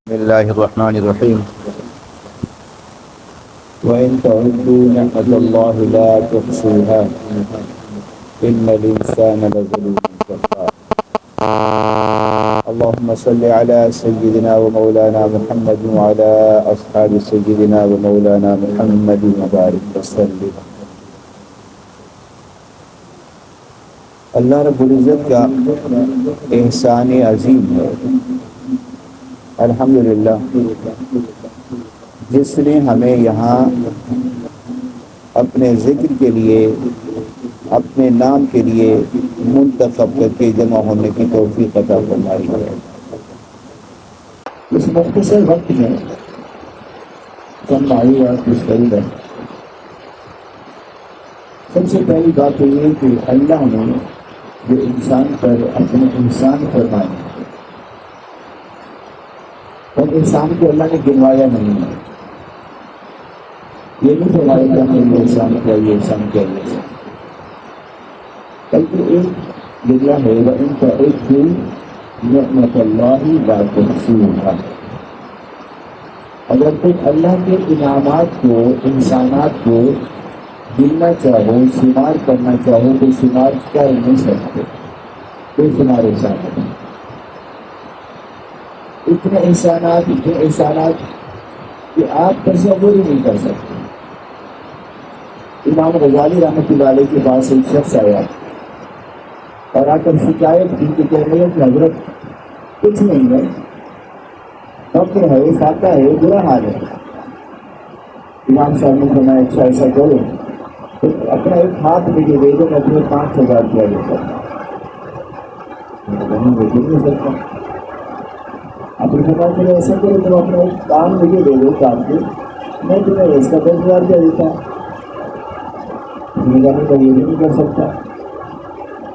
بسم الله الرحمن الرحيم وإن تعدوا نعمة الله لا تحصوها إن الإنسان لظلوم كفار اللهم صل على سيدنا ومولانا محمد وعلى أصحاب سيدنا ومولانا محمد وبارك وسلم. اللہ رب العزت کا احسان عظیم ہے الحمدللہ، جس نے ہمیں یہاں اپنے ذکر کے لیے، اپنے نام کے لیے منتخب کر کے جمع ہونے کی توفیق عطا فرمائی ہے. اس مختصر وقت میں چند معلومات مستعد ہے. سب سے پہلی بات تو یہ کہ اللہ نے جو انسان پر اپنے انسان فرمائے، اور انسان کو اللہ نے گنوایا نہیں ہے. یہ نہیں فرمایا کہ ہمیں یہ انسان کیا، یہ انسان کیا، یہ انسان، بلکہ ایک جگہ ہے وَإِن تَعُدُّوا نِعْمَةَ اللَّهِ لَا تُحْصُوهَا. اگر تم اللہ کے انعامات کو، انسانات کو گننا چاہو، شمار کرنا چاہو تو شمار کر نہیں سکتے. بے شمار انسانات، اتنے انسانات کہ آپ تصور ہی نہیں کر سکتے. امام غزالی رحمۃ اللہ علیہ کے پاس ایک شخص آیا اور آ کر شکایت کی کہ کہہ رہے کہ حضرت کچھ نہیں ہے، فقر ہے، فاقہ ہے، برا حال ہے. امام صاحب نے فرمایا اچھا ایسا کرو تو اپنا ایک ہاتھ مجھے دے دو، میں اپنے 5,000 روپیہ دیتا ہوں. نہیں سکتا. آپ نے کہا کہ ایسا کرو تم اپنا ایک کام مجھے دے دو کام کے، میں تمہیں اس کا 10,000 روپیہ دیتا ہوں. یہ نہیں کر سکتا.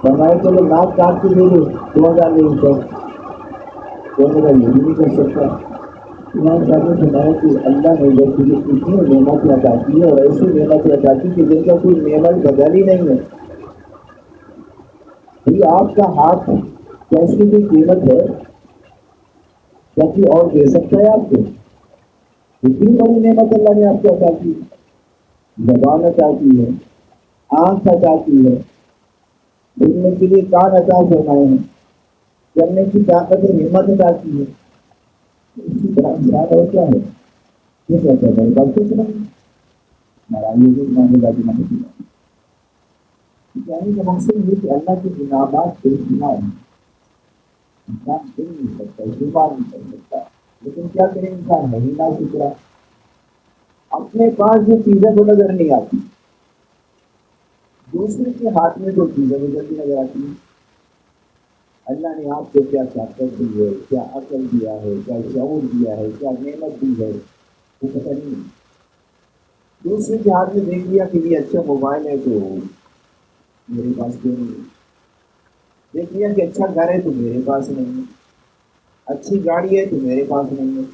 فرمایا چلو ناک کاٹ کے دے دو 2,000 دے دیتا ہوں. تو میرا یہ بھی نہیں کر سکتا. امام صاحب نے فرمایا کہ اللہ نے جب تجھے اتنی نعمت عطا کی ہے اور ایسی نعمت عطا کی کہ جن کا کوئی نعمت بدل ہی نہیں ہے. یہ آپ کا ہاتھ کیسی بھی قیمت ہے، کیا کہ اور دے سکتا ہے آپ کو؟ اتنی بڑی نعمت اللہ نے آپ کو عطا کی. زبان عطا کی ہے، آنکھ عطا کی ہے، سننے کے لیے کان عطا فرمائے ہیں، چلنے کی طاقت اور ہمت عطا کی ہے. اس کی بڑا انسان اور کیا ہے؟ یہ کہتا ہے بات کچھ نہیں ناراضی کو ماننے لگی نہ ہوتی. یعنی کہ مقصد یہ کہ اللہ کے انعامات بے شمار ہیں. انسان دل نہیں سکتا، شمار نہیں کر سکتا. لیکن کیا کرے، انسان ہے ہی نہ شکرا. اپنے پاس جو چیزیں وہ نظر نہیں آتی، دوسرے کے ہاتھ میں جو چیزیں وہ جلدی نظر آتی ہیں. اللہ نے آپ کو کیا طاقت دی ہے، کیا عقل دیا ہے، کیا شعور دیا ہے، کیا نعمت دی ہے، وہ پتہ نہیں. دوسرے کے ہاتھ میں دیکھ لیا کہ یہ اچھا موبائل ہے تو میرے پاس کیوں نہیں ہے. دیکھ لیا کہ اچھا گھر ہے تو میرے پاس نہیں ہے، اچھی گاڑی ہے تو میرے پاس نہیں ہے،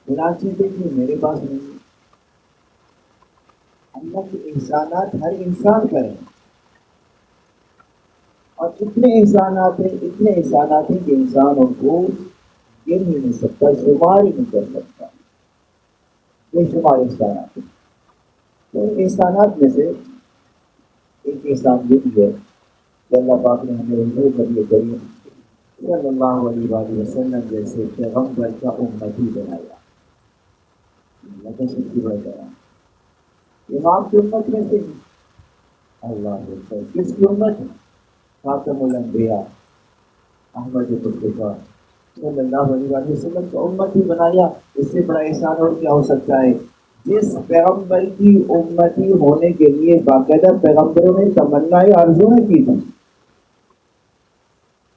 مناسب دیکھ لی میرے پاس نہیں ہے. اللہ کے احسانات ہر انسان کریں، اور اتنے احسانات ہیں کہ انسان ان کو گر ہی نہیں سکتا، شمار ہی نہیں کر سکتا. یہ شمار احسانات ہیں. تو احسانات میں سے ایک احسان یہ بھی ہے کہ اللہ پاک نے ہمیں نبی کریم صلی اللہ علیہ وسلم جیسے پیغمبر کا امتی بنایا. اللہ کا شکر ہے. امام کی امت میں سے اللہ کس کی امت ہے؟ خاتم الانبیاء احمد مصطفیٰ صلی اللہ علیہ وسلم کو امت ہی بنایا. اس سے بڑا احسان اور کیا ہو سکتا ہے؟ جس پیغمبر کی امتی ہونے کے لیے باقاعدہ پیغمبروں نے تمنا آرزویں کی تھی،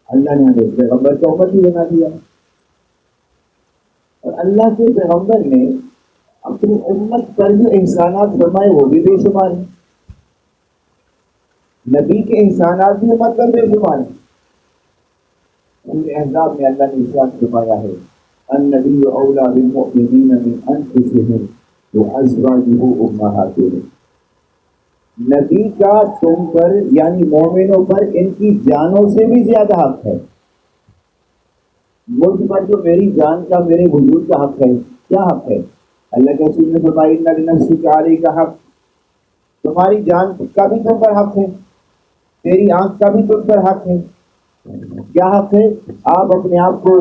اللہ نے ہمیں پیغمبر کو امتی بنا دیا. اور اللہ کے پیغمبر نے اپنی امت پر جو احسانات فرمائے وہ بھی بے شمار ہیں. نبی کے احسانات بھی امت پر بے شمار ہیں. احزاب میں اللہ نے ارشاد فرمایا ہے النبی اولیٰ بالمؤمنین من انفسهم وازواجہ امہاتہم. نبی کا تم پر یعنی مومنوں پر ان کی جانوں سے بھی زیادہ حق ہے. مجھ پر جو میری جان کا میرے وجود کا حق ہے، کیا حق ہے؟ اللہ کے رسول نے فرمایا ان لنفسک علیک حق، تمہاری جان کا بھی تم پر حق ہے، تیری آنکھ کا بھی تم پر حق ہے۔ کیا حق ہے؟ آپ اپنے آپ کو،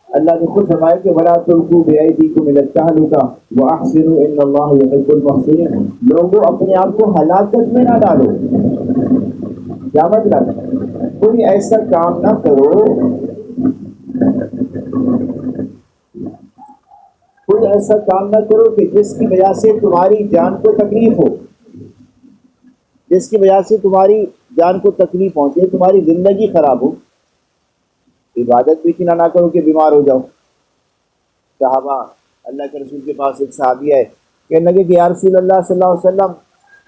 اللہ نے خود فرمایا کہ ولا تلقوا بأيديكم إلى التهلكة وأحسنوا إن الله يحب المحسنين، لوگوں اپنے آپ کو ہلاکت میں نہ ڈالو۔ کیا مطلب؟ کوئی ایسا کام نہ کرو، کوئی ایسا کام نہ کرو کہ جس کی وجہ سے تمہاری جان کو تکلیف ہو، جس کی وجہ سے تمہاری جان کو تکلیف پہنچے، تمہاری زندگی خراب ہو۔ عبادت بھی اتنا نہ کرو کہ بیمار ہو جاؤ۔ صحابہ اللہ کے رسول کے پاس ایک صحابی ہے، کہنے لگے کہ یا رسول اللہ صلی اللہ علیہ وسلم،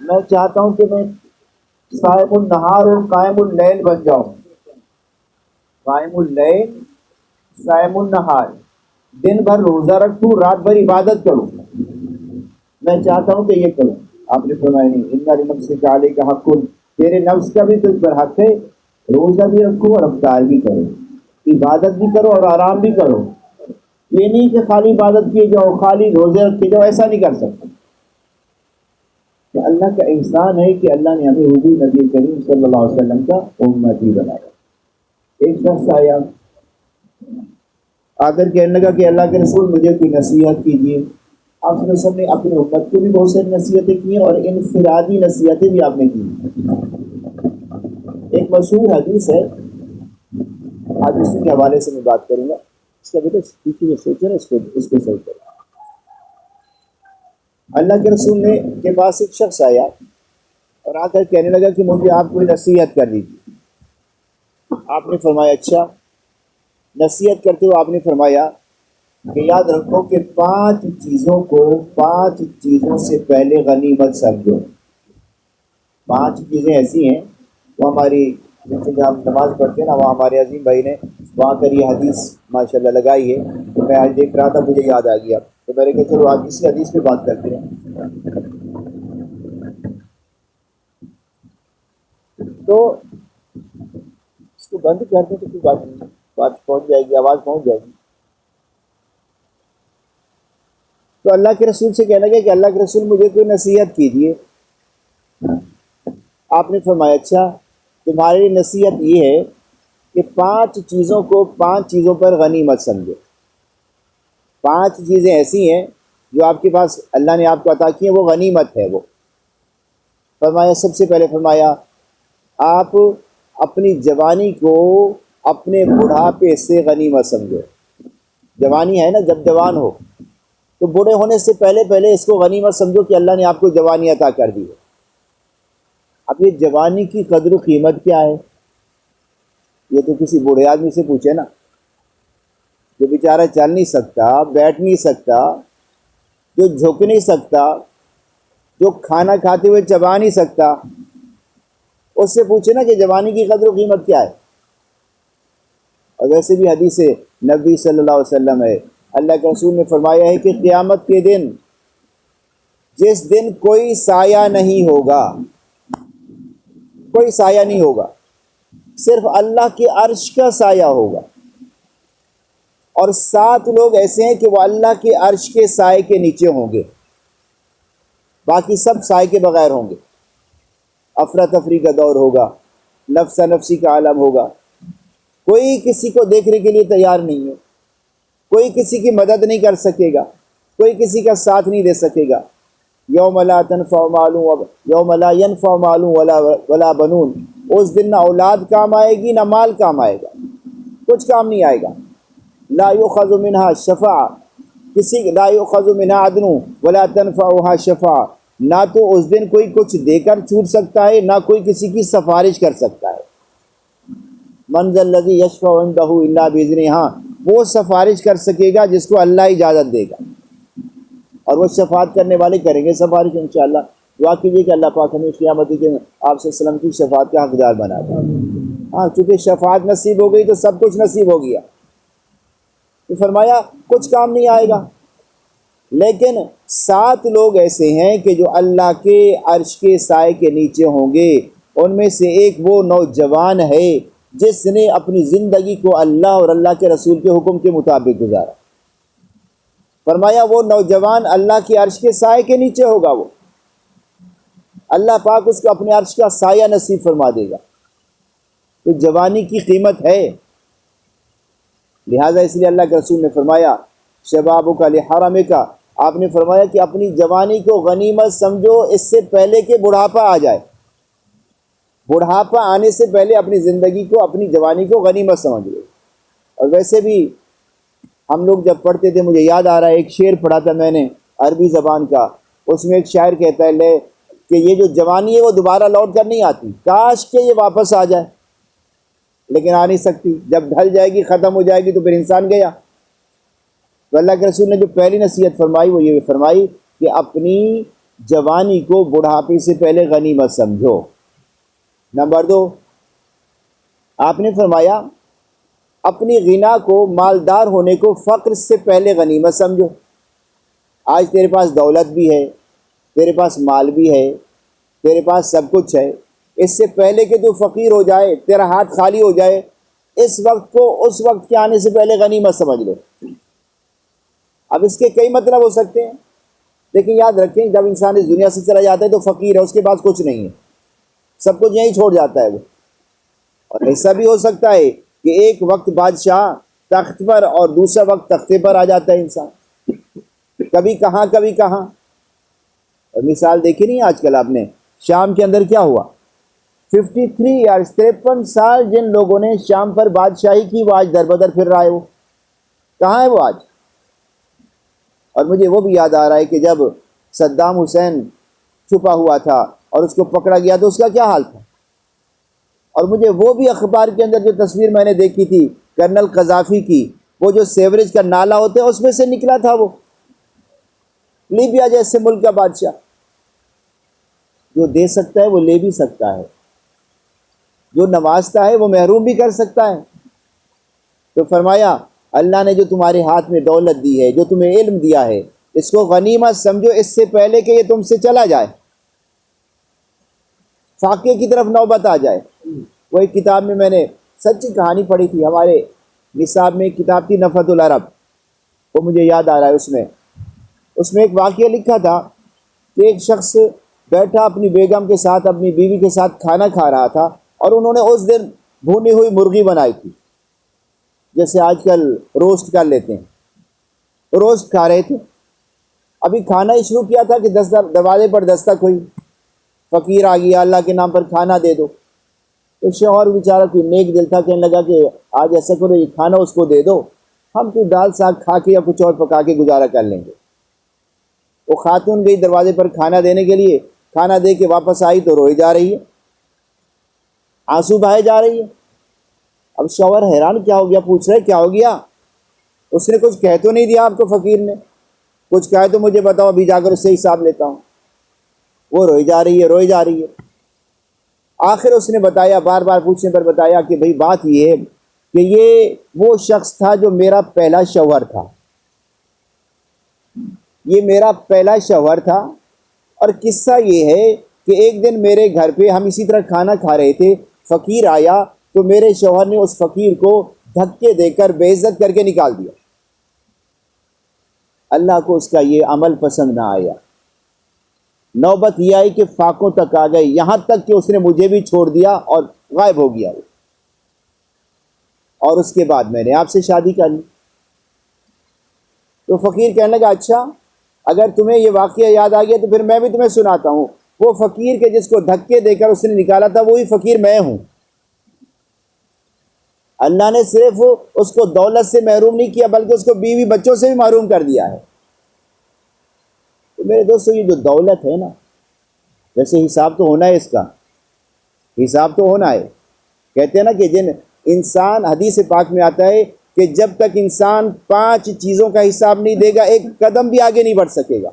میں چاہتا ہوں کہ میں صائم النہار اور قائم اللیل بن جاؤں۔ قائم اللیل، صائم النہار، دن بھر روزہ رکھوں، رات بھر عبادت کروں، میں چاہتا ہوں کہ یہ کروں۔ آپ نے فرمایا نہیں، ان لنفسک علیک حق، تیرے نفس کا بھی تجھ پر حق ہے، روزہ بھی رکھو اور افطار بھی کرو، عبادت بھی کرو اور آرام بھی کرو۔ یہ نہیں کہ خالی عبادت کیے جاؤ، خالی روزے رکھے جاؤ، ایسا نہیں کر سکتے۔ کہ اللہ کا احسان ہے کہ اللہ نے ہمیں حضور نبی کریم صلی اللہ علیہ وسلم کا امتی بنایا۔ ایک شخص آیا، آ کر کہنے لگا کہ اللہ کے رسول مجھے کوئی نصیحت کیجیے۔ آپ صلی اللہ علیہ وسلم نے اپنی امت کو بھی بہت ساری نصیحتیں کی ہیں اور انفرادی نصیحتیں بھی آپ نے کی ہیں۔ ایک مشہور حدیث ہے، حدیث کے حوالے سے میں بات کروں گا، اس کا بیٹا پیچھے میں سوچے نا، اس کو صحیح کرو۔ اللہ کے رسول نے کے پاس ایک شخص آیا اور آ کر کہنے لگا کہ مجھے آپ کوئی نصیحت کر دیجیے۔ آپ نے فرمایا اچھا۔ نصیحت کرتے ہوئے آپ نے فرمایا کہ یاد رکھو کہ 5 چیزوں کو 5 چیزوں سے پہلے غنیمت سمجھو۔ 5 چیزیں ایسی ہیں، وہ ہماری جیسے کہ ہم نماز پڑھتے ہیں نا، وہاں ہمارے عظیم بھائی نے وہاں کر یہ حدیث ماشاء اللہ لگائی ہے، تو میں آج دیکھ رہا تھا، مجھے یاد آ گیا، تو میں نے کہا چلو آج اسی حدیث پہ بات کرتے ہیں۔ تو اس کو بند کرتے تو کوئی بات نہیں، بات پہنچ جائے گی، آواز پہنچ جائے گی۔ تو اللہ کے رسول سے کہنے لگے کہ اللہ کے رسول مجھے کوئی نصیحت کیجیے۔ آپ نے فرمایا اچھا، تمہاری نصیحت یہ ہے کہ 5 چیزوں کو 5 چیزوں پر غنیمت سمجھو۔ 5 چیزیں ایسی ہیں جو آپ کے پاس اللہ نے آپ کو عطا کی ہیں، وہ غنیمت ہے۔ وہ فرمایا، سب سے پہلے فرمایا آپ اپنی جوانی کو اپنے بڑھاپے سے غنیمت سمجھو۔ جوانی ہے نا، جب جوان ہو تو بوڑھے ہونے سے پہلے اس کو غنیمت سمجھو کہ اللہ نے آپ کو جوانی عطا کر دی ہے۔ اب یہ جوانی کی قدر و قیمت کیا ہے، یہ تو کسی بوڑھے آدمی سے پوچھے نا، جو بیچارہ چل نہیں سکتا، بیٹھ نہیں سکتا، جو جھک نہیں سکتا، جو کھانا کھاتے ہوئے چبا نہیں سکتا، اس سے پوچھے نا کہ جوانی کی قدر و قیمت کیا ہے۔ اور ویسے بھی حدیث نبی صلی اللہ علیہ وسلم ہے، اللہ کے رسول نے فرمایا ہے کہ قیامت کے دن، جس دن کوئی سایہ نہیں ہوگا، کوئی سایہ نہیں ہوگا، صرف اللہ کے عرش کا سایہ ہوگا، اور 7 لوگ ایسے ہیں کہ وہ اللہ کے عرش کے سائے کے نیچے ہوں گے، باقی سب سائے کے بغیر ہوں گے۔ افراتفری کا دور ہوگا، نفسا نفسی کا عالم ہوگا، کوئی کسی کو دیکھنے کے لیے تیار نہیں ہے، کوئی کسی کی مدد نہیں کر سکے گا، کوئی کسی کا ساتھ نہیں دے سکے گا۔ یوم لا تنفع مال یوم لا ينفع مال ولا بنون، اس دن نہ اولاد کام آئے گی نہ مال کام آئے گا، کچھ کام نہیں آئے گا۔ لا يؤخذ منها شفاعہ، کسی لا يؤخذ منها عدل ولا تنفعها شفاعہ، نہ تو اس دن کوئی کچھ دے کر چھوٹ سکتا ہے، نہ کوئی کسی کی سفارش کر سکتا ہے۔ من ذا الذی یشفع عنده الا باذنہ، ہاں وہ سفارش کر سکے گا جس کو اللہ اجازت دے گا، اور وہ شفاعت کرنے والے کریں گے سفارش انشاءاللہ۔ دعا کیجیے کہ اللہ پاک ہمیں قیامت کے آپ صلی اللہ علیہ وسلم کی شفاعت کا حقدار بنا دے۔ ہاں چونکہ شفاعت نصیب ہو گئی تو سب کچھ نصیب ہو گیا۔ تو فرمایا کچھ کام نہیں آئے گا، لیکن 7 لوگ ایسے ہیں کہ جو اللہ کے عرش کے سائے کے نیچے ہوں گے۔ ان میں سے ایک وہ نوجوان ہے جس نے اپنی زندگی کو اللہ اور اللہ کے رسول کے حکم کے مطابق گزارا۔ فرمایا وہ نوجوان اللہ کی عرش کے سائے کے نیچے ہوگا، وہ اللہ پاک اس کو اپنے عرش کا سایہ نصیب فرما دے گا۔ تو جوانی کی قیمت ہے، لہٰذا اس لیے اللہ کے رسول نے فرمایا شبابک کا لحرمک کا، آپ نے فرمایا کہ اپنی جوانی کو غنیمت سمجھو اس سے پہلے کہ بڑھاپا آ جائے۔ بڑھاپا آنے سے پہلے اپنی زندگی کو، اپنی جوانی کو غنیمت سمجھ لو۔ اور ویسے بھی ہم لوگ جب پڑھتے تھے، مجھے یاد آ رہا ہے ایک شعر پڑھا تھا میں نے عربی زبان کا، اس میں ایک شاعر کہتا ہے لے کہ یہ جو جوانی ہے وہ دوبارہ لوٹ کر نہیں آتی، کاش کہ یہ واپس آ جائے، لیکن آ نہیں سکتی۔ جب ڈھل جائے گی، ختم ہو جائے گی تو پھر انسان گیا۔ تو اللہ کے رسول نے جو پہلی نصیحت فرمائی وہ یہ فرمائی کہ اپنی جوانی کو بڑھاپے سے پہلے غنیمت سمجھو۔ نمبر 2، آپ نے فرمایا اپنی غنا کو، مالدار ہونے کو فقر سے پہلے غنیمت سمجھو۔ آج تیرے پاس دولت بھی ہے، تیرے پاس مال بھی ہے، تیرے پاس سب کچھ ہے، اس سے پہلے کہ تو فقیر ہو جائے، تیرا ہاتھ خالی ہو جائے، اس وقت کو اس وقت کے آنے سے پہلے غنیمت سمجھ لو۔ اب اس کے کئی مطلب ہو سکتے ہیں، لیکن یاد رکھیں جب انسان اس دنیا سے چلا جاتا ہے تو فقیر ہے، اس کے پاس کچھ نہیں ہے، سب کچھ یہیں چھوڑ جاتا ہے وہ۔ اور ایسا بھی ہو سکتا ہے کہ ایک وقت بادشاہ تخت پر اور دوسرا وقت تختے پر آ جاتا ہے انسان، کبھی کہاں کبھی کہاں۔ اور مثال دیکھی نہیں آج کل آپ نے، شام کے اندر کیا ہوا، 53 ایئرس 53 سال جن لوگوں نے شام پر بادشاہی کی، وہ آج در بدر پھر رہا ہے، وہ کہاں ہے وہ آج؟ اور مجھے وہ بھی یاد آ رہا ہے کہ جب صدام حسین چھپا ہوا تھا اور اس کو پکڑا گیا تو اس کا کیا حال تھا۔ اور مجھے وہ بھی اخبار کے اندر جو تصویر میں نے دیکھی تھی کرنل قذافی کی، وہ جو سیوریج کا نالا ہوتا ہے اس میں سے نکلا تھا، وہ لیبیا جیسے ملک کا بادشاہ۔ جو دے سکتا ہے وہ لے بھی سکتا ہے، جو نوازتا ہے وہ محروم بھی کر سکتا ہے۔ تو فرمایا اللہ نے جو تمہارے ہاتھ میں دولت دی ہے، جو تمہیں علم دیا ہے، اس کو غنیمت سمجھو اس سے پہلے کہ یہ تم سے چلا جائے، فاقے کی طرف نوبت آ جائے۔ وہ ایک کتاب میں نے سچی کہانی پڑھی تھی، ہمارے نصاب میں ایک کتاب تھی نفحۃ العرب، وہ مجھے یاد آ رہا ہے۔ اس میں ایک واقعہ لکھا تھا کہ ایک شخص بیٹھا اپنی بیگم کے ساتھ، اپنی بیوی کے ساتھ کھانا کھا رہا تھا، اور انہوں نے اس دن بھونی ہوئی مرغی بنائی تھی، جیسے آج کل روسٹ کر لیتے ہیں، روسٹ کھا رہے تھے۔ ابھی کھانا ہی شروع کیا تھا کہ دروازے پر دستک ہوئی، فقیر آ گیا، اللہ کے نام پر کھانا دے دو۔ تو شوہر بیچارہ کوئی نیک دل تھا، کہنے لگا کہ آج ایسا کرو یہ کھانا اس کو دے دو، ہم کوئی دال ساگ کھا کے یا کچھ اور پکا کے گزارا کر لیں گے۔ وہ خاتون گئی دروازے پر کھانا دینے کے لیے، کھانا دے کے واپس آئی تو روئی جا رہی ہے، آنسو بہائے جا رہی ہے۔ اب شوہر حیران کیا ہو گیا، پوچھ رہے کیا ہو گیا؟ اس نے کچھ کہہ تو نہیں دیا آپ کو، فقیر نے کچھ کہا تو مجھے بتاؤ، ابھی جا کر اس سے حساب لیتا ہوں۔ وہ روئی جا رہی ہے، روئی جا رہی ہے۔ آخر اس نے بتایا، بار بار پوچھنے پر بتایا کہ بھئی بات یہ ہے کہ یہ وہ شخص تھا جو میرا پہلا شوہر تھا، یہ میرا پہلا شوہر تھا، اور قصہ یہ ہے کہ ایک دن میرے گھر پہ ہم اسی طرح کھانا کھا رہے تھے، فقیر آیا تو میرے شوہر نے اس فقیر کو دھکے دے کر بے عزت کر کے نکال دیا۔ اللہ کو اس کا یہ عمل پسند نہ آیا، نوبت یہ آئی کہ فاقوں تک آ گئی، یہاں تک کہ اس نے مجھے بھی چھوڑ دیا اور غائب ہو گیا وہ، اور اس کے بعد میں نے آپ سے شادی کر لی۔ تو فقیر کہنے لگا اچھا اگر تمہیں یہ واقعہ یاد آ گیا تو پھر میں بھی تمہیں سناتا ہوں۔ وہ فقیر کے جس کو دھکے دے کر اس نے نکالا تھا وہی فقیر میں ہوں۔ اللہ نے صرف اس کو دولت سے محروم نہیں کیا بلکہ اس کو بیوی بچوں سے بھی محروم کر دیا ہے۔ تو میرے دوستو یہ جو دولت ہے نا، ویسے حساب تو ہونا ہے، اس کا حساب تو ہونا ہے۔ کہتے ہیں نا کہ جن انسان، حدیث پاک میں آتا ہے کہ جب تک انسان 5 چیزوں کا حساب نہیں دے گا ایک قدم بھی آگے نہیں بڑھ سکے گا،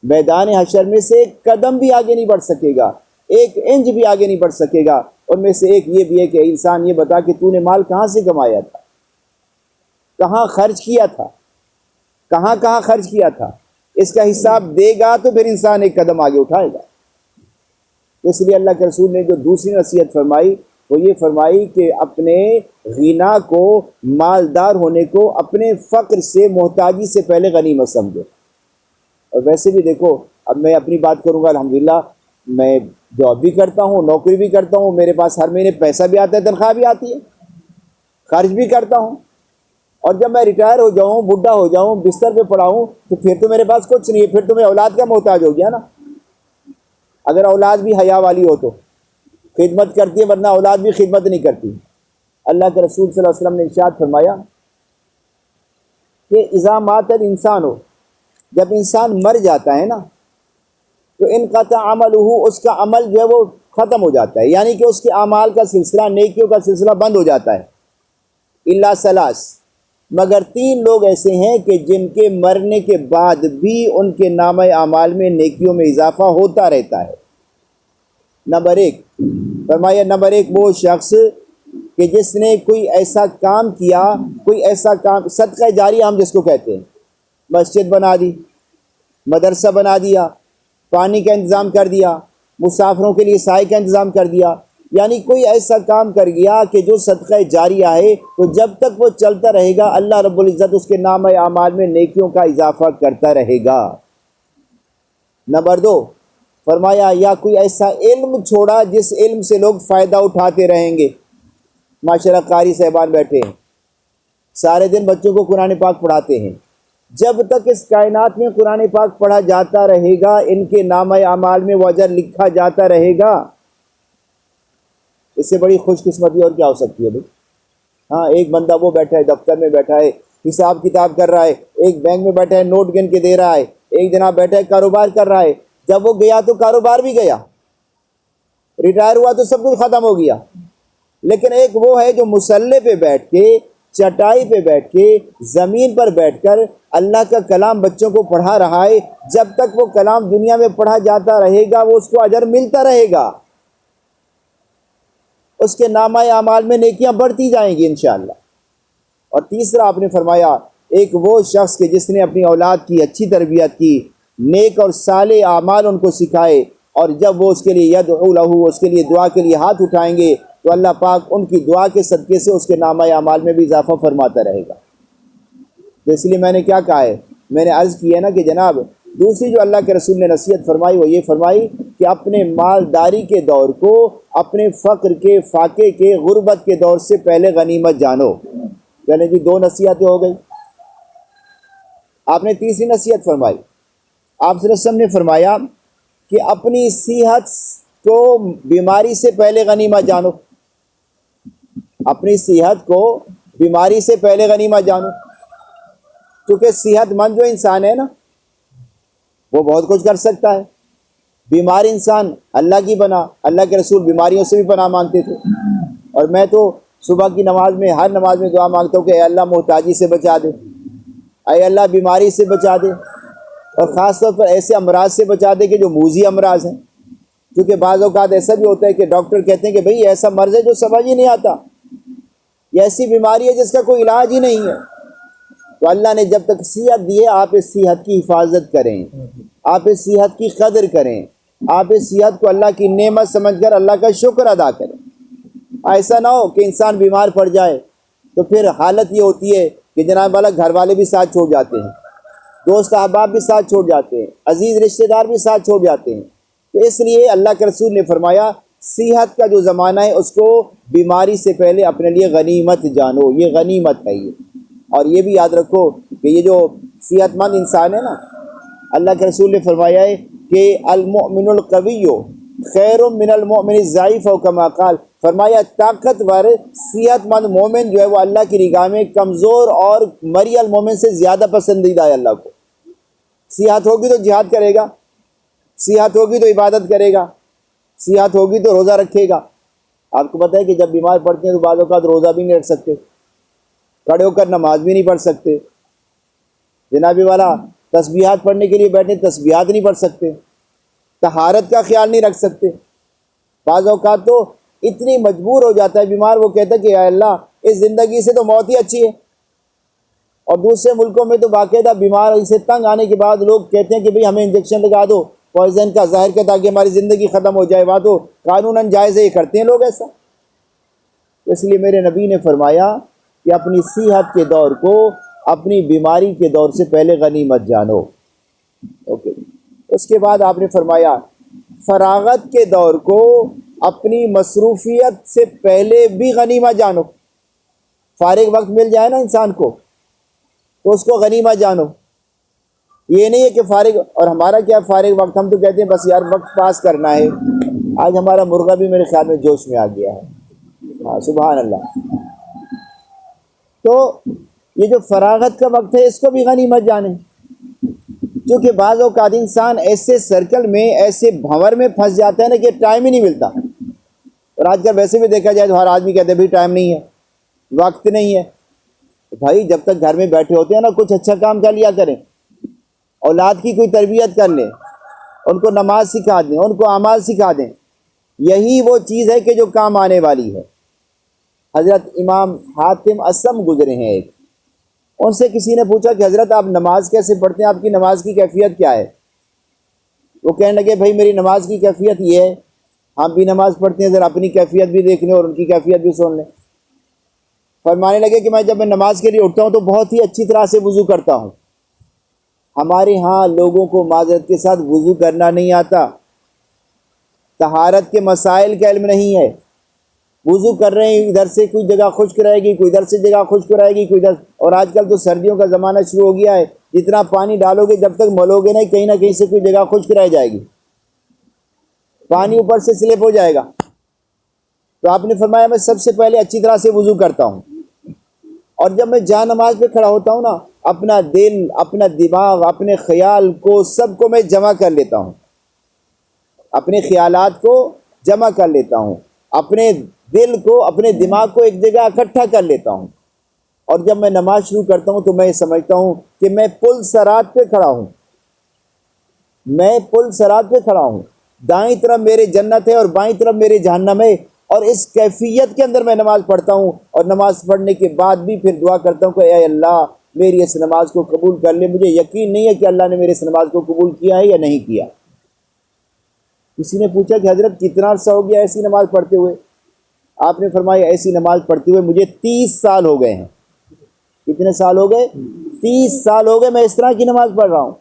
میدان حشر میں سے ایک قدم بھی آگے نہیں بڑھ سکے گا، ایک انچ بھی آگے نہیں بڑھ سکے گا۔ ان میں سے ایک یہ بھی ہے کہ انسان یہ بتا کہ تو نے مال کہاں سے کمایا تھا، کہاں خرچ کیا تھا، کہاں کہاں خرچ کیا تھا، اس کا حساب دے گا تو پھر انسان ایک قدم آگے اٹھائے گا۔ اس لیے اللہ کے رسول نے جو دوسری نصیحت فرمائی وہ یہ فرمائی کہ اپنے غنا کو، مالدار ہونے کو اپنے فقر سے، محتاجی سے پہلے غنیمت سمجھو۔ اور ویسے بھی دیکھو، اب میں اپنی بات کروں گا، الحمدللہ میں جاب بھی کرتا ہوں، نوکری بھی کرتا ہوں، میرے پاس ہر مہینے پیسہ بھی آتا ہے، تنخواہ بھی آتی ہے، خرچ بھی کرتا ہوں، اور جب میں ریٹائر ہو جاؤں، بڈھا ہو جاؤں، بستر پہ پڑا ہوں، تو پھر تو میرے پاس کچھ نہیں ہے، پھر تو میں اولاد کا محتاج ہو گیا نا۔ اگر اولاد بھی حیا والی ہو تو خدمت کرتی ہے، ورنہ اولاد بھی خدمت نہیں کرتی۔ اللہ کے رسول صلی اللہ علیہ وسلم نے ارشاد فرمایا کہ اذا مات الانسان ہو، جب انسان مر جاتا ہے نا، تو انقطع عملہ، اس کا عمل جو ہے وہ ختم ہو جاتا ہے، یعنی کہ اس کے اعمال کا سلسلہ، نیکیوں کا سلسلہ بند ہو جاتا ہے۔ الا ثلاث، مگر 3 لوگ ایسے ہیں کہ جن کے مرنے کے بعد بھی ان کے نامہ اعمال میں نیکیوں میں اضافہ ہوتا رہتا ہے۔ نمبر 1 فرمایا، نمبر 1 وہ شخص کہ جس نے کوئی ایسا کام کیا، کوئی ایسا کام، صدقہ جاریہ ہم جس کو کہتے ہیں، مسجد بنا دی، مدرسہ بنا دیا، پانی کا انتظام کر دیا، مسافروں کے لیے سائے کا انتظام کر دیا، یعنی کوئی ایسا کام کر گیا کہ جو صدقہ جاریہ ہے، تو جب تک وہ چلتا رہے گا اللہ رب العزت اس کے نامہ اعمال میں نیکیوں کا اضافہ کرتا رہے گا۔ نمبر 2 فرمایا، یا کوئی ایسا علم چھوڑا جس علم سے لوگ فائدہ اٹھاتے رہیں گے۔ ماشاءاللہ قاری صاحبان بیٹھے ہیں، سارے دن بچوں کو قرآن پاک پڑھاتے ہیں، جب تک اس کائنات میں قرآن پاک پڑھا جاتا رہے گا، ان کے نامہ اعمال میں وہ اجر لکھا جاتا رہے گا۔ اس سے بڑی خوش قسمتی اور کیا ہو سکتی ہے بھائی؟ ہاں، ایک بندہ وہ بیٹھا ہے، دفتر میں بیٹھا ہے، حساب کتاب کر رہا ہے، ایک بینک میں بیٹھا ہے، نوٹ گن کے دے رہا ہے، ایک جناب بیٹھا ہے کاروبار کر رہا ہے۔ جب وہ گیا تو کاروبار بھی گیا، ریٹائر ہوا تو سب کچھ ختم ہو گیا۔ لیکن ایک وہ ہے جو مصلی پہ بیٹھ کے، چٹائی پہ بیٹھ کے، زمین پر بیٹھ کر اللہ کا کلام بچوں کو پڑھا رہا ہے، جب تک وہ کلام دنیا میں پڑھا جاتا رہے گا وہ اس کو اجر ملتا رہے گا، اس کے نامہ اعمال میں نیکیاں بڑھتی جائیں گی انشاءاللہ۔ اور تیسرا آپ نے فرمایا، ایک وہ شخص کہ جس نے اپنی اولاد کی اچھی تربیت کی، نیک اور صالح اعمال ان کو سکھائے، اور جب وہ اس کے لیے یدعو لہو، اس کے لیے دعا کے لیے ہاتھ اٹھائیں گے، تو اللہ پاک ان کی دعا کے صدقے سے اس کے نامہ اعمال میں بھی اضافہ فرماتا رہے گا۔ تو اس لیے میں نے کیا کہا ہے، میں نے عرض کی ہے نا کہ جناب دوسری جو اللہ کے رسول نے نصیحت فرمائی وہ یہ فرمائی کہ اپنے مالداری کے دور کو اپنے فقر کے، فاقے کے، غربت کے دور سے پہلے غنیمت جانو۔ یعنی جی 2 نصیحتیں ہو گئی۔ آپ نے تیسری نصیحت فرمائی، آپ صلی اللہ علیہ وسلم نے فرمایا کہ اپنی صحت کو بیماری سے پہلے غنیمت جانو، اپنی صحت کو بیماری سے پہلے غنیمت جانو، کیونکہ صحت مند جو انسان ہے نا وہ بہت کچھ کر سکتا ہے۔ بیمار انسان اللہ کی پناہ، اللہ کے رسول بیماریوں سے بھی پناہ مانگتے تھے، اور میں تو صبح کی نماز میں، ہر نماز میں دعا مانگتا ہوں کہ اے اللہ محتاجی سے بچا دے، اے اللہ بیماری سے بچا دے، اور خاص طور پر ایسے امراض سے بچا دے کہ جو موذی امراض ہیں، کیونکہ بعض اوقات ایسا بھی ہوتا ہے کہ ڈاکٹر کہتے ہیں کہ بھئی ایسا مرض ہے جو سمجھ ہی نہیں آتا، یہ ایسی بیماری ہے جس کا کوئی علاج ہی نہیں ہے۔ تو اللہ نے جب تک صحت دی ہے آپ اس صحت کی حفاظت کریں، آپ اس صحت کی قدر کریں، آپ اس صحت کو اللہ کی نعمت سمجھ کر اللہ کا شکر ادا کریں۔ ایسا نہ ہو کہ انسان بیمار پڑ جائے تو پھر حالت یہ ہوتی ہے کہ جناب والا گھر والے بھی ساتھ چھوڑ جاتے ہیں، دوست احباب بھی ساتھ چھوڑ جاتے ہیں، عزیز رشتہ دار بھی ساتھ چھوڑ جاتے ہیں۔ تو اس لیے اللہ کے رسول نے فرمایا صحت کا جو زمانہ ہے اس کو بیماری سے پہلے اپنے لیے غنیمت جانو، یہ غنیمت ہے یہ۔ اور یہ بھی یاد رکھو کہ یہ جو صحت مند انسان ہے نا، اللہ کے رسول نے فرمایا ہے کہ المؤمن القوی خیر من المؤمن الضعیف، او کما قال، فرمایا طاقتور صحت مند مومن جو ہے وہ اللہ کی نگاہ میں کمزور اور مریل مومن سے زیادہ پسندیدہ ہے اللہ کو۔ صحت ہوگی تو جہاد کرے گا، صحت ہوگی تو عبادت کرے گا، صحت ہوگی تو روزہ رکھے گا۔ آپ کو پتہ ہے کہ جب بیمار پڑتے ہیں تو بعض اوقات روزہ بھی نہیں رکھ سکتے، کھڑے ہو کر نماز بھی نہیں پڑھ سکتے، جنابی والا تسبیحات پڑھنے کے لیے بیٹھے تسبیحات نہیں پڑھ سکتے، طہارت کا خیال نہیں رکھ سکتے۔ بعض اوقات تو اتنی مجبور ہو جاتا ہے بیمار، وہ کہتا ہے کہ اے اللہ اس زندگی سے تو موت ہی اچھی ہے۔ اور دوسرے ملکوں میں تو باقاعدہ بیمار سے تنگ آنے کے بعد لوگ کہتے ہیں کہ بھئی ہمیں انجیکشن لگا دو پوائزن کا، ظاہر کا، تاکہ ہماری زندگی ختم ہو جائے۔ وہاں تو قانوناً جائز ہے، یہ کرتے ہیں لوگ ایسا۔ اس لیے میرے نبی نے فرمایا کہ اپنی صحت کے دور کو اپنی بیماری کے دور سے پہلے غنیمت جانو. اوکے. اس کے بعد آپ نے فرمایا فراغت کے دور کو اپنی مصروفیت سے پہلے بھی غنیمت جانو. فارغ وقت مل جائے نا انسان کو تو اس کو غنیمت جانو. یہ نہیں ہے کہ فارغ، اور ہمارا کیا فارغ وقت، ہم تو کہتے ہیں بس یار وقت پاس کرنا ہے. آج ہمارا مرغہ بھی میرے خیال میں جوش میں آ گیا ہے. ہاں سبحان اللہ. تو یہ جو فراغت کا وقت ہے اس کو بھی غنیمت جانیں، کیونکہ بعض اوقات انسان ایسے سرکل میں، ایسے بھنور میں پھنس جاتا ہے نا کہ ٹائم ہی نہیں ملتا. اور آج کل ویسے بھی دیکھا جائے تو ہر آدمی کہتے ہیں بھائی ٹائم نہیں ہے، وقت نہیں ہے. بھائی جب تک گھر میں بیٹھے ہوتے ہیں نا کچھ اچھا کام کر لیا کریں، اولاد کی کوئی تربیت کر لیں، ان کو نماز سکھا دیں، ان کو اعمال سکھا دیں. یہی وہ چیز ہے کہ جو کام آنے والی ہے. حضرت امام حاتم اسم گزرے ہیں ایک، ان سے کسی نے پوچھا کہ حضرت آپ نماز کیسے پڑھتے ہیں، آپ کی نماز کی کیفیت کیا ہے؟ وہ کہنے لگے بھائی میری نماز کی کیفیت یہ ہے. آپ بھی نماز پڑھتے ہیں، ذرا اپنی کیفیت بھی دیکھ لیں اور ان کی کیفیت بھی سن لیں. فرمانے لگے کہ میں جب میں نماز کے لیے اٹھتا ہوں تو بہت ہی اچھی طرح سے وضو کرتا ہوں. ہمارے ہاں لوگوں کو معذرت کے ساتھ وضو کرنا نہیں آتا، طہارت کے مسائل کا علم نہیں ہے. وضو کر رہے ہیں، ادھر سے کوئی جگہ خشک رہے گی، کوئی ادھر سے جگہ خشک رہے گی، کوئی ادھر. اور آج کل تو سردیوں کا زمانہ شروع ہو گیا ہے، جتنا پانی ڈالو گے جب تک ملو گے نہیں، کہیں نہ کہیں سے کوئی جگہ خشک رہ جائے گی، پانی اوپر سے سلپ ہو جائے گا. تو آپ نے فرمایا میں سب سے پہلے اچھی طرح سے وضو کرتا ہوں، اور جب میں جا نماز پہ کھڑا ہوتا ہوں نا، اپنا دل، اپنا دماغ، اپنے خیال کو سب کو میں جمع کر لیتا ہوں، اپنے خیالات کو جمع کر لیتا ہوں، اپنے دل کو، اپنے دماغ کو ایک جگہ اکٹھا کر لیتا ہوں. اور جب میں نماز شروع کرتا ہوں تو میں یہ سمجھتا ہوں کہ میں پل صراط پہ کھڑا ہوں، میں پل صراط پہ کھڑا ہوں. دائیں طرف میرے جنت ہے اور بائیں طرف میرے جہنم ہے. اور اس کیفیت کے اندر میں نماز پڑھتا ہوں، اور نماز پڑھنے کے بعد بھی پھر دعا کرتا ہوں کہ اے اللہ میری اس نماز کو قبول کر لے. مجھے یقین نہیں ہے کہ اللہ نے میرے اس نماز کو قبول کیا ہے یا نہیں کیا. کسی نے پوچھا کہ حضرت کتنا عرصہ ہو گیا ایسی نماز پڑھتے ہوئے؟ آپ نے فرمایا ایسی نماز پڑھتے ہوئے مجھے 30 سال ہو گئے ہیں. کتنے سال ہو گئے؟ 30 سال ہو گئے میں اس طرح کی نماز پڑھ رہا ہوں.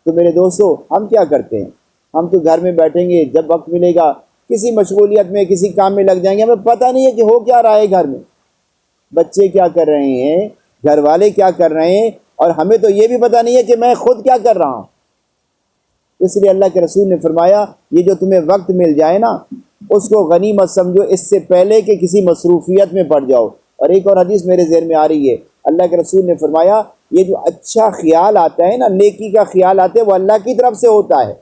تو میرے دوستو ہم کیا کرتے ہیں؟ ہم تو گھر میں بیٹھیں گے، جب وقت ملے گا کسی مشغولیت میں، کسی کام میں لگ جائیں گے، ہمیں پتہ نہیں ہے کہ ہو کیا رہا ہے گھر میں، بچے کیا کر رہے ہیں، گھر والے کیا کر رہے ہیں، اور ہمیں تو یہ بھی پتہ نہیں ہے کہ میں خود کیا کر رہا ہوں. اس لیے اللہ کے رسول نے فرمایا یہ جو تمہیں وقت مل جائے نا اس کو غنیمت سمجھو، اس سے پہلے کہ کسی مصروفیت میں پڑ جاؤ. اور ایک اور حدیث میرے ذہن میں آ رہی ہے، اللہ کے رسول نے فرمایا یہ جو اچھا خیال آتا ہے نا، نیکی کا خیال آتا ہے، وہ اللہ کی طرف سے ہوتا ہے،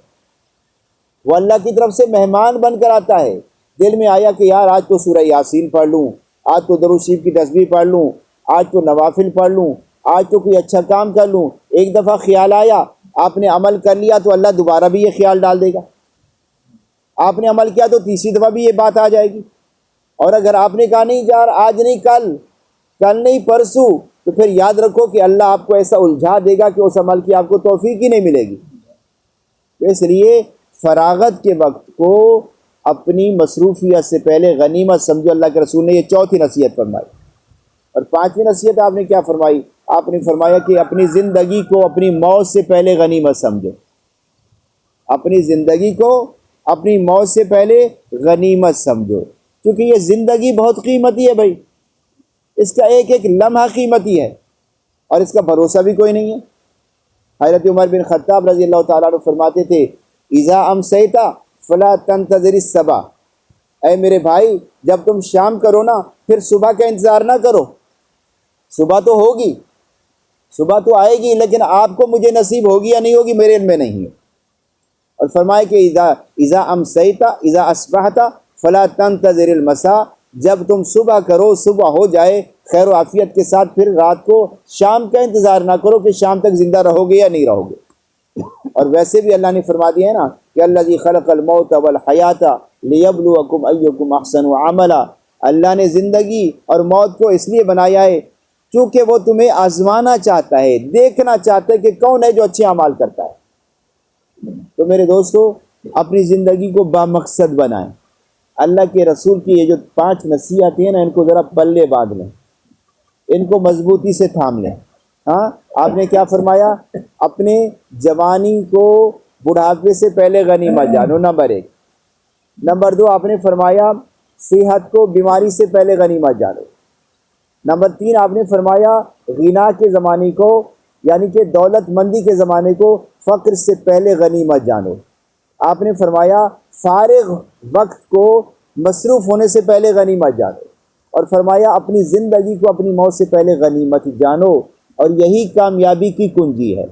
وہ اللہ کی طرف سے مہمان بن کر آتا ہے. دل میں آیا کہ یار آج تو سورہ یاسین پڑھ لوں، آج تو درود شریف کی تسبیح پڑھ لوں، آج تو نوافل پڑھ لوں، آج تو کوئی اچھا کام کر لوں. ایک دفعہ خیال آیا، آپ نے عمل کر لیا تو اللہ دوبارہ بھی یہ خیال ڈال دے گا. آپ نے عمل کیا تو تیسری دفعہ بھی یہ بات آ جائے گی. اور اگر آپ نے کہا نہیں یار آج نہیں کل نہیں پرسوں، تو پھر یاد رکھو کہ اللہ آپ کو ایسا الجھا دے گا کہ اس عمل کی آپ کو توفیق ہی نہیں ملے گی. تو اس لیے فراغت کے وقت کو اپنی مصروفیت سے پہلے غنیمت سمجھو. اللہ کے رسول نے یہ چوتھی نصیحت فرمائی. اور پانچویں نصیحت آپ نے کیا فرمائی؟ آپ نے فرمایا کہ اپنی زندگی کو اپنی موت سے پہلے غنیمت سمجھو. اپنی زندگی کو اپنی موت سے پہلے غنیمت سمجھو، کیونکہ یہ زندگی بہت قیمتی ہے بھائی، اس کا ایک ایک لمحہ قیمتی ہے اور اس کا بھروسہ بھی کوئی نہیں ہے. حضرت عمر بن خطاب رضی اللہ تعالیٰ عنہ فرماتے تھے اذا امسیت فلا تنتظر الصبح، اے میرے بھائی جب تم شام کرو نا پھر صبح کا انتظار نہ کرو. صبح تو ہوگی، صبح تو آئے گی، لیکن آپ کو مجھے نصیب ہوگی یا نہیں ہوگی میرے علم میں نہیں ہے. اور فرمائے کہ اذا امسیت اذا اصبحت فلا تنتظر المساء، جب تم صبح کرو، صبح ہو جائے خیر و عافیت کے ساتھ، پھر رات کو شام کا انتظار نہ کرو کہ شام تک زندہ رہو گے یا نہیں رہو گے. اور ویسے بھی اللہ نے فرما دیا ہے نا کہ الذی خلق الموت والحیات لیبلوکم ایکم احسن عملا، اللہ نے زندگی اور موت کو اس لیے بنایا ہے کیونکہ وہ تمہیں آزمانا چاہتا ہے، دیکھنا چاہتا ہے کہ کون ہے جو اچھے اعمال کرتا ہے. تو میرے دوستو اپنی زندگی کو بامقصد بنائیں، اللہ کے رسول کی یہ جو 5 نصیحتیں ہیں نا، ان کو ذرا پلے باندھ لیں، ان کو مضبوطی سے تھام لیں۔ ہاں، آپ نے کیا فرمایا؟ اپنے جوانی کو بڑھاپے سے پہلے غنیمت جانو، نمبر 1۔ نمبر 2، آپ نے فرمایا صحت کو بیماری سے پہلے غنیمت جانو۔ نمبر 3، آپ نے فرمایا غنا کے زمانے کو، یعنی کہ دولت مندی کے زمانے کو فقر سے پہلے غنیمت جانو۔ آپ نے فرمایا فارغ وقت کو مصروف ہونے سے پہلے غنیمت جانو، اور فرمایا اپنی زندگی کو اپنی موت سے پہلے غنیمت جانو، اور یہی کامیابی کی کنجی ہے،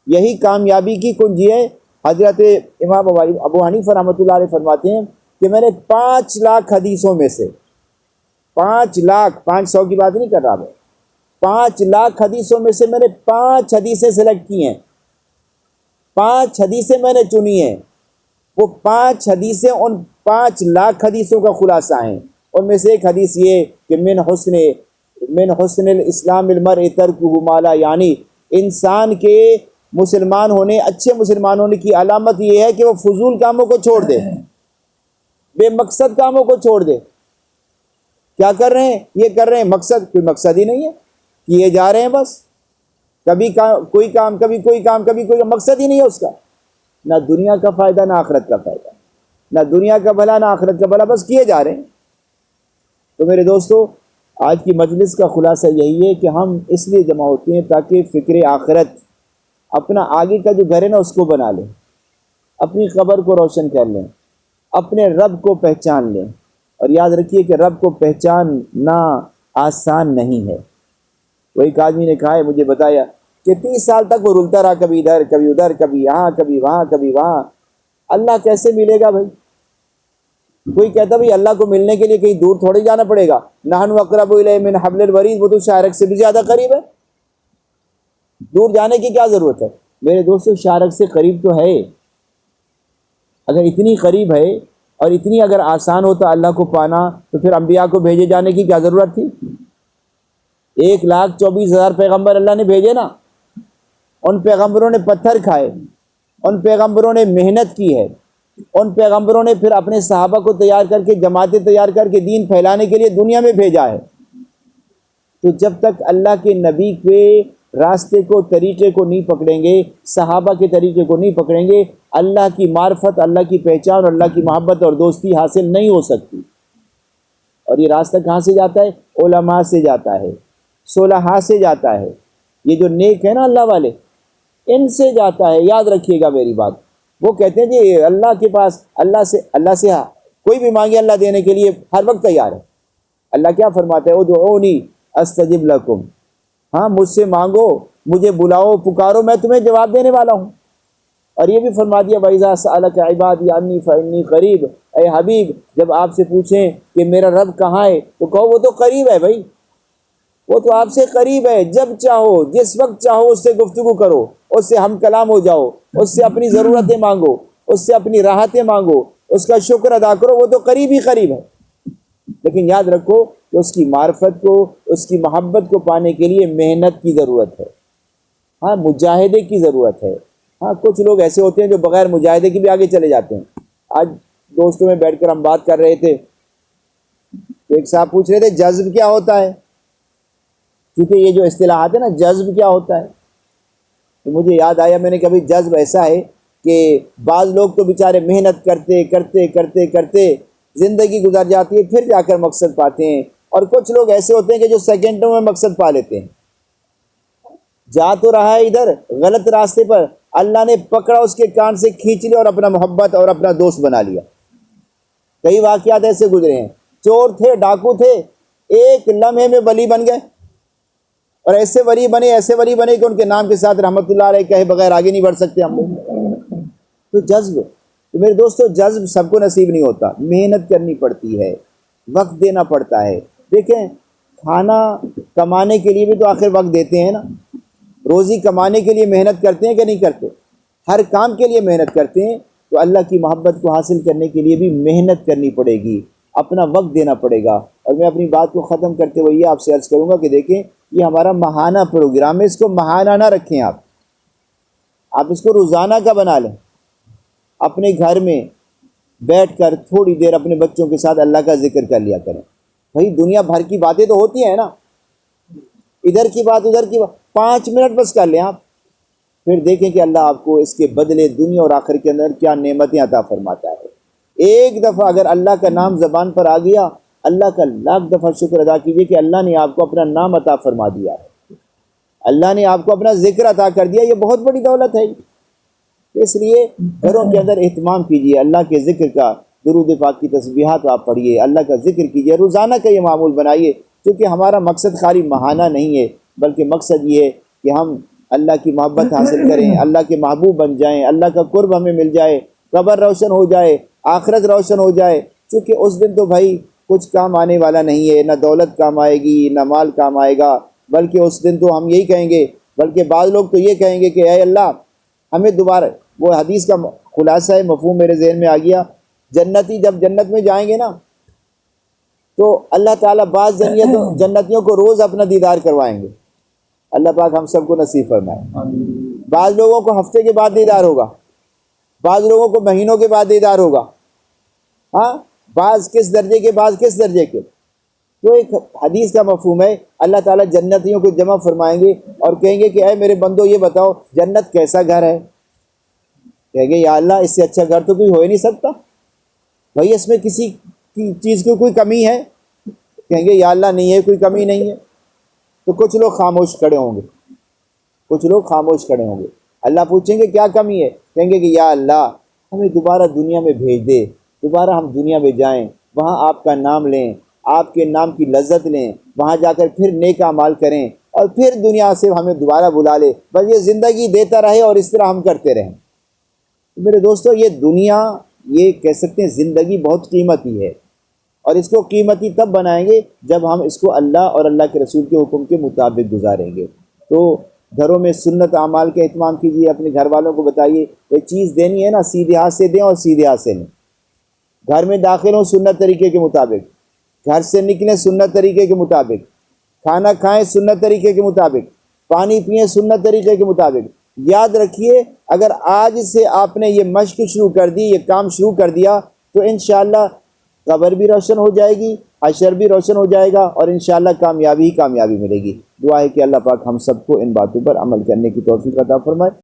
یہی کامیابی کی کنجی ہے۔ حضرت امام ابو حنیفہ رحمۃ اللہ علیہ فرماتے ہیں کہ میں نے 5 لاکھ حدیثوں میں سے 5 لاکھ، 500 کی بات نہیں کر رہا میں، 5 لاکھ حدیثوں میں سے میں نے 5 حدیثیں سلیکٹ کی ہیں، 5 حدیثیں میں نے چنی ہیں۔ وہ 5 حدیثیں ان 5 لاکھ حدیثوں کا خلاصہ ہیں۔ ان میں سے ایک حدیث یہ کہ من حسن الاسلام المرء ترکہ ما لا، یعنی انسان کے مسلمان ہونے، اچھے مسلمان ہونے کی علامت یہ ہے کہ وہ فضول کاموں کو چھوڑ دے، بے مقصد کاموں کو چھوڑ دے۔ کیا کر رہے ہیں؟ یہ کر رہے ہیں، مقصد کوئی مقصد ہی نہیں ہے، کیے جا رہے ہیں بس، کبھی کوئی کام، کبھی کوئی کام، کبھی کوئی مقصد ہی نہیں ہے اس کا، نہ دنیا کا فائدہ نہ آخرت کا فائدہ، نہ دنیا کا بھلا نہ آخرت کا بھلا، بس کیے جا رہے ہیں۔ تو میرے دوستو، آج کی مجلس کا خلاصہ یہی ہے کہ ہم اس لیے جمع ہوتے ہیں تاکہ فکر آخرت، اپنا آگے کا جو گھر ہے نا اس کو بنا لیں، اپنی قبر کو روشن کر لیں، اپنے رب کو پہچان لیں، اور یاد رکھیے کہ رب کو پہچاننا آسان نہیں ہے۔ وہ ایک آدمی نے کہا ہے، مجھے بتایا کہ 30 سال تک وہ رلتا رہا، کبھی ادھر کبھی ادھر، کبھی یہاں کبھی وہاں کبھی وہاں۔ اللہ کیسے ملے گا بھائی؟ کوئی کہتا بھائی اللہ کو ملنے کے لیے کہیں دور تھوڑی جانا پڑے گا، نحن اقرب الیہ من حبل الورید، وہ تو شارک سے بھی زیادہ قریب ہے، دور جانے کی کیا ضرورت ہے؟ میرے دوستو، شارک سے قریب تو ہے، اگر اتنی قریب ہے اور اتنی اگر آسان ہوتا اللہ کو پانا، تو پھر انبیاء کو بھیجے جانے کی کیا ضرورت تھی؟ 1,24,000 پیغمبر اللہ نے بھیجے نا، ان پیغمبروں نے پتھر کھائے، ان پیغمبروں نے محنت کی ہے، ان پیغمبروں نے پھر اپنے صحابہ کو تیار کر کے، جماعتیں تیار کر کے دین پھیلانے کے لیے دنیا میں بھیجا ہے۔ تو جب تک اللہ کے نبی کے راستے کو، طریقے کو نہیں پکڑیں گے، صحابہ کے طریقے کو نہیں پکڑیں گے، اللہ کی معرفت، اللہ کی پہچان اور اللہ کی محبت اور دوستی حاصل نہیں ہو سکتی۔ اور یہ راستہ کہاں سے جاتا ہے؟ علماء سے جاتا ہے، صلحاء سے جاتا ہے، یہ جو نیک ہے نا اللہ والے، ان سے جاتا ہے۔ یاد رکھیے گا میری بات، وہ کہتے ہیں جی اللہ کے پاس، اللہ سے کوئی بھی مانگے اللہ دینے کے لیے ہر وقت تیار ہے۔ اللہ کیا فرماتا ہے؟ ادعونی استجب لکم، ہاں مجھ سے مانگو، مجھے بلاؤ، پکارو، میں تمہیں جواب دینے والا ہوں۔ اور یہ بھی فرما دیا وَإِذَا سَأَلَكَ عِبَادِي عَنِّي فَإِنِّي قَرِيبٌ، اے حبیب جب آپ سے پوچھیں کہ میرا رب کہاں ہے، تو کہو وہ تو قریب ہے بھائی، وہ تو آپ سے قریب ہے، جب چاہو جس وقت چاہو اس سے گفتگو کرو، اس سے ہم کلام ہو جاؤ، اس سے اپنی ضرورتیں مانگو، اس سے اپنی راحتیں مانگو، اس کا شکر ادا کرو، وہ تو قریب ہی قریب ہے۔ لیکن یاد رکھو کہ اس کی معرفت کو، اس کی محبت کو پانے کے لیے محنت کی ضرورت ہے، ہاں مجاہدے کی ضرورت ہے۔ ہاں کچھ لوگ ایسے ہوتے ہیں جو بغیر مجاہدے کی بھی آگے چلے جاتے ہیں۔ آج دوستوں میں بیٹھ کر ہم بات کر رہے تھے تو ایک صاحب پوچھ رہے تھے جذب کیا ہوتا ہے، کیونکہ یہ جو اصطلاحات ہے نا، جذب کیا ہوتا ہے، تو مجھے یاد آیا، میں نے کبھی جذب ایسا ہے کہ بعض لوگ تو بیچارے محنت کرتے کرتے کرتے کرتے زندگی گزر جاتی ہے، پھر جا کر مقصد پاتے ہیں، اور کچھ لوگ ایسے ہوتے ہیں کہ جو سیکنڈوں میں مقصد پا لیتے ہیں۔ جا تو رہا ہے ادھر غلط راستے پر، اللہ نے پکڑا، اس کے کان سے کھینچ لیا اور اپنا محبت اور اپنا دوست بنا لیا۔ کئی واقعات ایسے گزرے ہیں، چور تھے، ڈاکو تھے، ایک لمحے میں ولی بن گئے، اور ایسے ولی بنے کہ ان کے نام کے ساتھ رحمت اللہ علیہ کہے بغیر آگے نہیں بڑھ سکتے ہم لوگ۔ تو جذب، تو میرے دوستو جذب سب کو نصیب نہیں ہوتا، محنت کرنی پڑتی ہے، وقت دینا پڑتا ہے۔ دیکھیں کھانا کمانے کے لیے بھی تو آخر وقت دیتے ہیں نا، روزی کمانے کے لیے محنت کرتے ہیں کہ نہیں کرتے؟ ہر کام کے لیے محنت کرتے ہیں، تو اللہ کی محبت کو حاصل کرنے کے لیے بھی محنت کرنی پڑے گی، اپنا وقت دینا پڑے گا۔ اور میں اپنی بات کو ختم کرتے ہوئے یہ آپ سے عرض کروں گا کہ دیکھیں یہ ہمارا ماہانہ پروگرام ہے، اس کو ماہانہ نہ رکھیں، آپ اس کو روزانہ کا بنا لیں، اپنے گھر میں بیٹھ کر تھوڑی دیر اپنے بچوں کے ساتھ اللہ کا ذکر کر لیا کریں. بھائی دنیا بھر کی باتیں تو ہوتی ہیں نا، ادھر کی بات ادھر کی بات، 5 منٹ بس کر لیں آپ، پھر دیکھیں کہ اللہ آپ کو اس کے بدلے دنیا اور آخر کے اندر کیا نعمتیں عطا فرماتا ہے. ایک دفعہ اگر اللہ کا نام زبان پر آ گیا، اللہ کا لاکھ دفعہ شکر ادا کیجیے کہ اللہ نے آپ کو اپنا نام عطا فرما دیا ہے، اللہ نے آپ کو اپنا ذکر عطا کر دیا. یہ بہت بڑی دولت ہے. اس لیے گھروں کے اندر اہتمام کیجیے اللہ کے ذکر کا، درود پاک کی تسبیحات آپ پڑھیے، اللہ کا ذکر کیجیے، روزانہ کا یہ معمول بنائیے. کیونکہ ہمارا مقصد خالی ماہانہ نہیں ہے، بلکہ مقصد یہ ہے کہ ہم اللہ کی محبت حاصل کریں، اللہ کے محبوب بن جائیں، اللہ کا قرب ہمیں مل جائے، قبر روشن ہو جائے، آخرت روشن ہو جائے. چونکہ اس دن تو بھائی کچھ کام آنے والا نہیں ہے، نہ دولت کام آئے گی نہ مال کام آئے گا، بلکہ اس دن تو ہم یہی کہیں گے، بلکہ بعض لوگ تو یہ کہیں گے کہ اے اللہ ہمیں دوبارہ، وہ حدیث کا خلاصہ ہے، مفہوم میرے ذہن میں آ گیا، جنتی جب جنت میں جائیں گے نا تو اللہ تعالیٰ بعض جنتیوں کو روز اپنا دیدار کروائیں گے. اللہ پاک ہم سب کو نصیب فرمائے. بعض لوگوں کو ہفتے کے بعد دیدار ہوگا، بعض لوگوں کو مہینوں کے بعد دیدار ہوگا، ہاں بعض کس درجے کے، بعض کس درجے کے. تو ایک حدیث کا مفہوم ہے، اللہ تعالیٰ جنتیوں کو جمع فرمائیں گے اور کہیں گے کہ اے میرے بندو یہ بتاؤ جنت کیسا گھر ہے. کہیں گے یا اللہ اس سے اچھا گھر تو کوئی ہو ہی نہیں سکتا، بھائی اس میں کسی کی چیز کی کوئی کمی ہے؟ کہیں گے یا اللہ نہیں ہے، کوئی کمی نہیں ہے. تو کچھ لوگ خاموش کھڑے ہوں گے، کچھ لوگ خاموش کھڑے ہوں گے. اللہ پوچھیں گے کیا کمی ہے؟ کہیں گے کہ یا اللہ ہمیں دوبارہ دنیا میں بھیج دے، دوبارہ ہم دنیا میں جائیں، وہاں آپ کا نام لیں، آپ کے نام کی لذت لیں، وہاں جا کر پھر نیک اعمال کریں اور پھر دنیا سے ہمیں دوبارہ بلا لے، بس یہ زندگی دیتا رہے اور اس طرح ہم کرتے رہیں. میرے دوستو یہ دنیا، یہ کہہ سکتے ہیں زندگی بہت قیمتی ہے، اور اس کو قیمتی تب بنائیں گے جب ہم اس کو اللہ اور اللہ کے رسول کے حکم کے مطابق گزاریں گے. تو گھروں میں سنت اعمال کا اہتمام کیجیے، اپنے گھر والوں کو بتائیے کوئی چیز دینی ہے نا سیدھے ہاتھ سے دیں اور سیدھے ہاتھ سے لیں. گھر میں داخل ہوں سنت طریقے کے مطابق، گھر سے نکلیں سنت طریقے کے مطابق، کھانا کھائیں سنت طریقے کے مطابق، پانی پئیں سنت طریقے کے مطابق. یاد رکھیے اگر آج سے آپ نے یہ مشق شروع کر دی، یہ کام شروع کر دیا، تو انشاءاللہ قبر بھی روشن ہو جائے گی، حشر بھی روشن ہو جائے گا، اور انشاءاللہ کامیابی ہی کامیابی ملے گی. دعا ہے کہ اللہ پاک ہم سب کو ان باتوں پر عمل کرنے کی توفیق عطا فرمائے.